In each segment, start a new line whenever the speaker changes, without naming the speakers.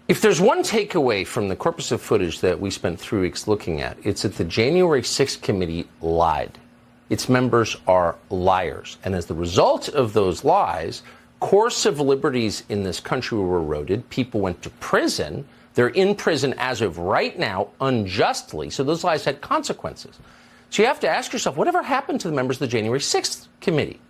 If there's one takeaway from the corpus of footage that we spent 3 weeks looking at, it's that the January 6th committee lied. Its members are liars. And as the result of those lies, core civil liberties in this country were eroded. People went to prison. They're in prison as of right now, unjustly. So those lies had consequences. So you have to ask yourself, whatever happened to the members of the January 6th committee?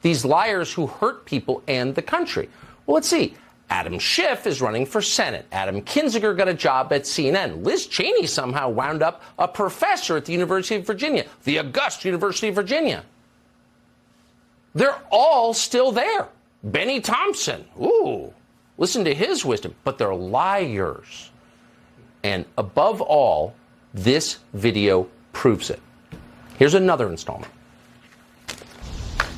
These liars who hurt people and the country. Well, let's see. Adam Schiff is running for Senate. Adam Kinzinger got a job at CNN. Liz Cheney somehow wound up a professor at the University of Virginia, the august University of Virginia. They're all still there. Benny Thompson, ooh, listen to his wisdom. But they're liars. And above all, this video proves it. Here's another installment.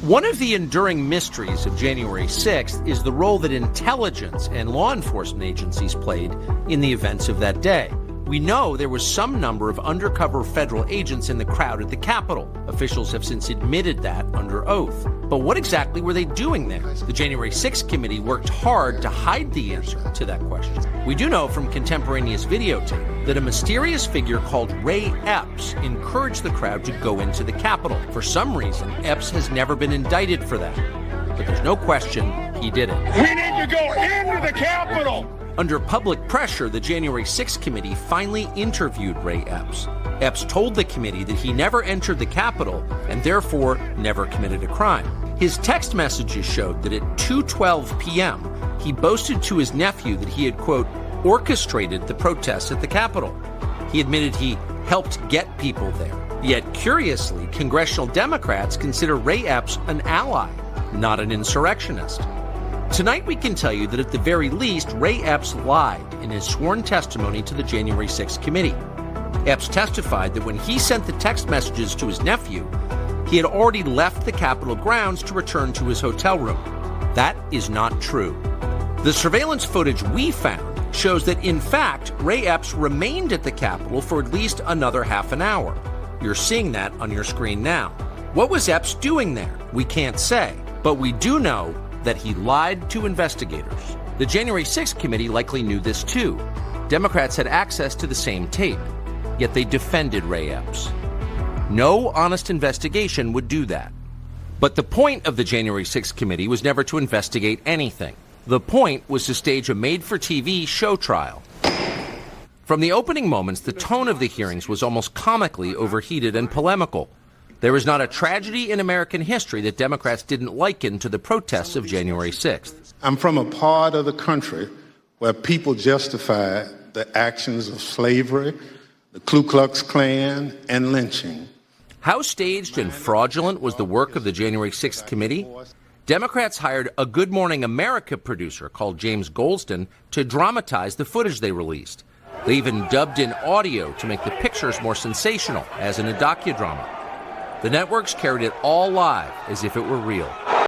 One of the enduring mysteries of January 6th is the role that intelligence and law enforcement agencies played in the events of that day. We know there was some number of undercover federal agents in the crowd at the Capitol. Officials have since admitted that under oath. But what exactly were they doing there? The January 6th committee worked hard to hide the answer to that question. We do know from contemporaneous videotape that a mysterious figure called Ray Epps encouraged the crowd to go into the Capitol. For some reason, Epps has never been indicted for that. But there's no question he did it.
We need to go into the Capitol!
Under public pressure, the January 6th committee finally interviewed Ray Epps. Epps told the committee that he never entered the Capitol and therefore never committed a crime. His text messages showed that at 2:12 p.m., he boasted to his nephew that he had, quote, orchestrated the protests at the Capitol. He admitted he helped get people there. Yet, curiously, congressional Democrats consider Ray Epps an ally, not an insurrectionist. Tonight we can tell you that at the very least, Ray Epps lied in his sworn testimony to the January 6th committee. Epps testified that when he sent the text messages to his nephew, he had already left the Capitol grounds to return to his hotel room. That is not true. The surveillance footage we found shows that, in fact, Ray Epps remained at the Capitol for at least another half an hour. You're seeing that on your screen now. What was Epps doing there? We can't say, but we do know that he lied to investigators. The January 6th committee likely knew this too. Democrats had access to the same tape, yet they defended Ray Epps. No honest investigation would do that. But the point of the January 6th committee was never to investigate anything. The point was to stage a made-for-TV show trial. From the opening moments, the tone of the hearings was almost comically overheated and polemical. There is not a tragedy in American history that Democrats didn't liken to the protests of January 6th.
I'm from a part of the country where people justify the actions of slavery, the Ku Klux Klan, and lynching.
How staged and fraudulent was the work of the January 6th committee? Democrats hired a Good Morning America producer called James Goldston to dramatize the footage they released. They even dubbed in audio to make the pictures more sensational, as in a docudrama. The networks carried it all live as if it were real.